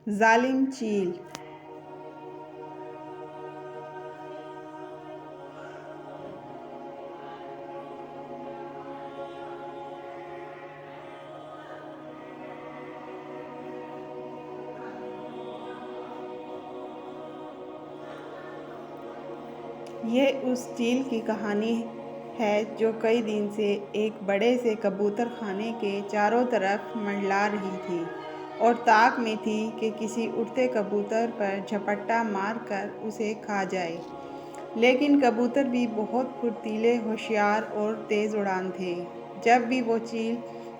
ظالم چیل۔ یہ اس چیل کی کہانی ہے جو کئی دن سے ایک بڑے سے کبوتر خانے کے چاروں طرف منڈلا رہی تھی اور طاق میں تھی کہ کسی اڑتے کبوتر پر جھپٹا مار کر اسے کھا جائے۔ لیکن کبوتر بھی بہت پھرتیلے، ہوشیار اور تیز اڑان تھے۔ جب بھی وہ چیل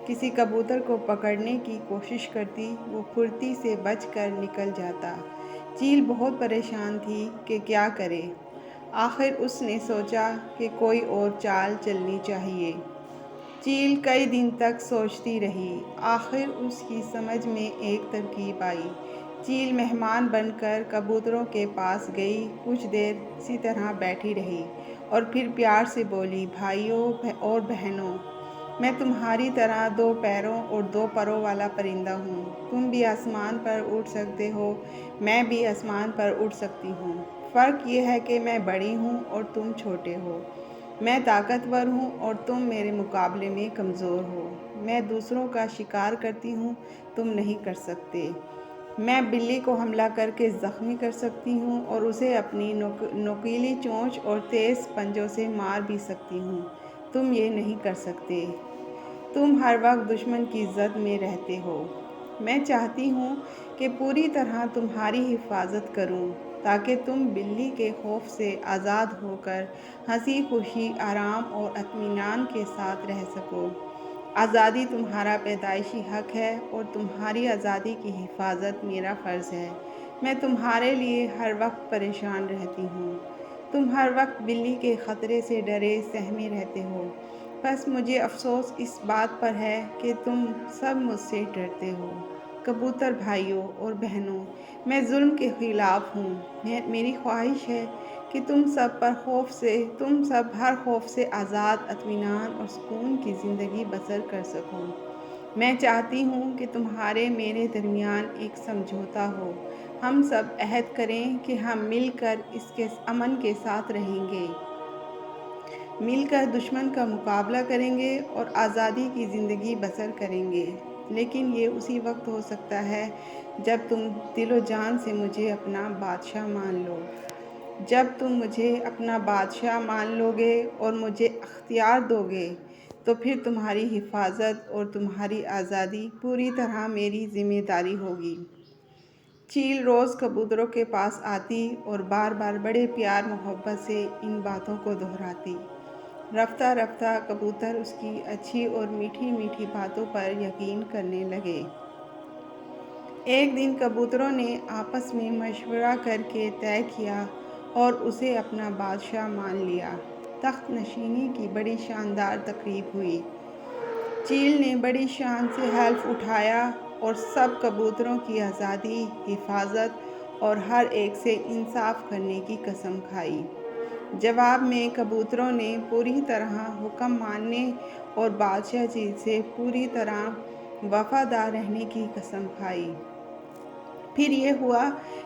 کسی کبوتر کو پکڑنے کی کوشش کرتی، وہ پھرتی سے بچ کر نکل جاتا۔ چیل بہت پریشان تھی کہ کیا کرے۔ آخر اس نے سوچا کہ کوئی اور چال چلنی چاہیے۔ چیل کئی دن تک سوچتی رہی۔ آخر اس کی سمجھ میں ایک ترکیب آئی۔ چیل مہمان بن کر کبوتروں کے پاس گئی، کچھ دیر اسی طرح بیٹھی رہی اور پھر پیار سے بولی، بھائیوں اور بہنوں، میں تمہاری طرح 2 پیروں اور 2 پروں والا پرندہ ہوں۔ تم بھی آسمان پر اڑ سکتے ہو، میں بھی آسمان پر اڑ سکتی ہوں۔ فرق یہ ہے کہ میں بڑی ہوں اور تم چھوٹے ہو۔ میں طاقتور ہوں اور تم میرے مقابلے میں کمزور ہو۔ میں دوسروں کا شکار کرتی ہوں، تم نہیں کر سکتے۔ میں بلی کو حملہ کر کے زخمی کر سکتی ہوں اور اسے اپنی نوکیلی چونچ اور تیز پنجوں سے مار بھی سکتی ہوں، تم یہ نہیں کر سکتے۔ تم ہر وقت دشمن کی زد میں رہتے ہو۔ میں چاہتی ہوں کہ پوری طرح تمہاری حفاظت کروں تاکہ تم بلی کے خوف سے آزاد ہو کر ہنسی خوشی، آرام اور اطمینان کے ساتھ رہ سکو۔ آزادی تمہارا پیدائشی حق ہے اور تمہاری آزادی کی حفاظت میرا فرض ہے۔ میں تمہارے لیے ہر وقت پریشان رہتی ہوں۔ تم ہر وقت بلی کے خطرے سے ڈرے سہمے رہتے ہو۔ بس مجھے افسوس اس بات پر ہے کہ تم سب مجھ سے ڈرتے ہو۔ کبوتر بھائیوں اور بہنوں، میں ظلم کے خلاف ہوں۔ میری خواہش ہے کہ تم سب ہر خوف سے آزاد، اطمینان اور سکون کی زندگی بسر کر سکو۔ میں چاہتی ہوں کہ تمہارے میرے درمیان ایک سمجھوتا ہو۔ ہم سب عہد کریں کہ ہم مل کر اس کے امن کے ساتھ رہیں گے، مل کر دشمن کا مقابلہ کریں گے اور آزادی کی زندگی بسر کریں گے۔ لیکن یہ اسی وقت ہو سکتا ہے جب تم دل و جان سے مجھے اپنا بادشاہ مان لو۔ جب تم مجھے اپنا بادشاہ مان لو گے اور مجھے اختیار دو گے تو پھر تمہاری حفاظت اور تمہاری آزادی پوری طرح میری ذمہ داری ہوگی۔ چیل روز کبوتروں کے پاس آتی اور بار بار بڑے پیار محبت سے ان باتوں کو دہراتی۔ رفتہ رفتہ کبوتر اس کی اچھی اور میٹھی میٹھی باتوں پر یقین کرنے لگے۔ ایک دن کبوتروں نے آپس میں مشورہ کر کے طے کیا اور اسے اپنا بادشاہ مان لیا۔ تخت نشینی کی بڑی شاندار تقریب ہوئی۔ چیل نے بڑی شان سے حلف اٹھایا اور سب کبوتروں کی آزادی، حفاظت اور ہر ایک سے انصاف کرنے کی قسم کھائی۔ جواب میں کبوتروں نے پوری طرح حکم ماننے اور بادشاہ چیل سے پوری طرح وفادار رہنے کی قسم کھائی۔ پھر یہ ہوا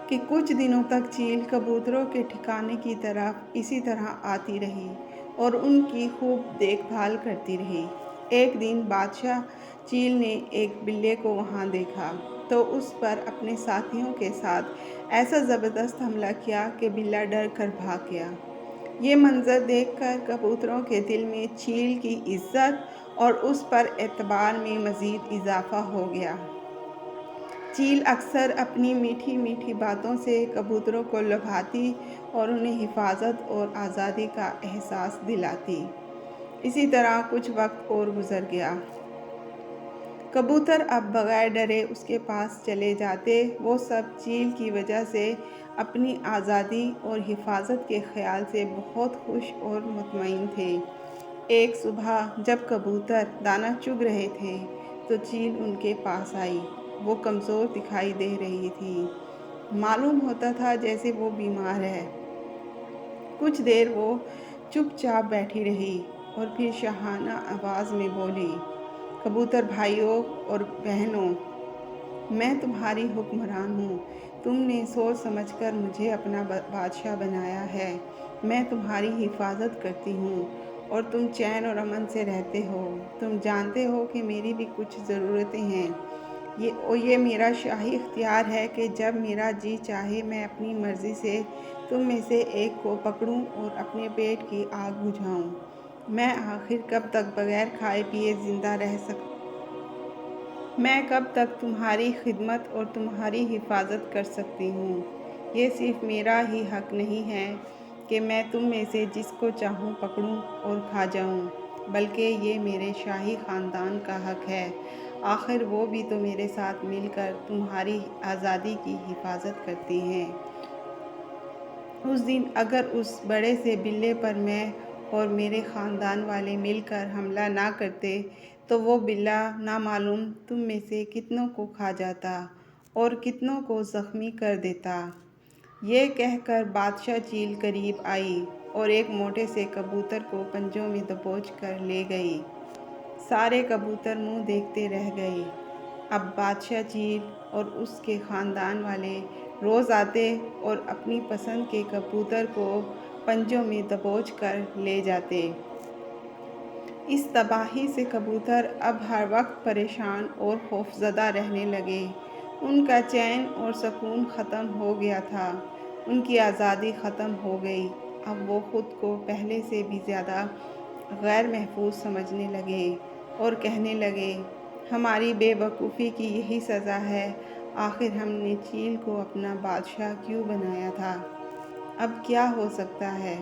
کہ کچھ دنوں تک چیل کبوتروں کے ٹھکانے کی طرف اسی طرح آتی رہی اور ان کی خوب دیکھ بھال کرتی رہی۔ ایک دن بادشاہ چیل نے ایک بلے کو وہاں دیکھا تو اس پر اپنے ساتھیوں کے ساتھ ایسا زبردست حملہ کیا کہ بلّا ڈر کر بھاگ گیا۔ یہ منظر دیکھ کر کبوتروں کے دل میں چیل کی عزت اور اس پر اعتبار میں مزید اضافہ ہو گیا۔ چیل اکثر اپنی میٹھی میٹھی باتوں سے کبوتروں کو لبھاتی اور انہیں حفاظت اور آزادی کا احساس دلاتی۔ اسی طرح کچھ وقت اور گزر گیا۔ کبوتر اب بغیر ڈرے اس کے پاس چلے جاتے۔ وہ سب چیل کی وجہ سے اپنی آزادی اور حفاظت کے خیال سے بہت خوش اور مطمئن تھے۔ ایک صبح جب کبوتر دانہ چگ رہے تھے تو چیل ان کے پاس آئی۔ وہ کمزور دکھائی دے رہی تھی، معلوم ہوتا تھا جیسے وہ بیمار ہے۔ کچھ دیر وہ چپ چاپ بیٹھی رہی اور پھر شاہانہ آواز میں بولی، کبوتر بھائیوں اور بہنوں، میں تمہاری حکمران ہوں، تم نے سوچ سمجھ کر مجھے اپنا بادشاہ بنایا ہے۔ میں تمہاری حفاظت کرتی ہوں اور تم چین اور امن سے رہتے ہو۔ تم جانتے ہو کہ میری بھی کچھ ضرورتیں ہیں۔ یہ میرا شاہی اختیار ہے کہ جب میرا جی چاہے میں اپنی مرضی سے تم میں سے ایک کو پکڑوں اور اپنے پیٹ کی آگ بجھاؤں۔ میں آخر کب تک بغیر کھائے پیے زندہ رہ سکتا؟ میں کب تک تمہاری خدمت اور تمہاری حفاظت کر سکتی ہوں؟ یہ صرف میرا ہی حق نہیں ہے کہ میں تم میں سے جس کو چاہوں پکڑوں اور کھا جاؤں، بلکہ یہ میرے شاہی خاندان کا حق ہے۔ آخر وہ بھی تو میرے ساتھ مل کر تمہاری آزادی کی حفاظت کرتے ہیں۔ اس دن اگر اس بڑے سے بلے پر میں اور میرے خاندان والے مل کر حملہ نہ کرتے تو وہ بلّا نامعلوم تم میں سے کتنوں کو کھا جاتا اور کتنوں کو زخمی کر دیتا۔ یہ کہہ کر بادشاہ چیل قریب آئی اور ایک موٹے سے کبوتر کو پنجوں میں دبوچ کر لے گئی۔ سارے کبوتر منہ دیکھتے رہ گئے۔ اب بادشاہ چیل اور اس کے خاندان والے روز آتے اور اپنی پسند کے کبوتر کو پنجوں میں دبوچ کر لے جاتے۔ اس تباہی سے کبوتر اب ہر وقت پریشان اور خوفزدہ رہنے لگے۔ ان کا چین اور سکون ختم ہو گیا تھا، ان کی آزادی ختم ہو گئی۔ اب وہ خود کو پہلے سے بھی زیادہ غیر محفوظ سمجھنے لگے اور کہنے لگے، ہماری بے وقوفی کی یہی سزا ہے۔ آخر ہم نے چیل کو اپنا بادشاہ کیوں بنایا تھا؟ اب کیا ہو سکتا ہے؟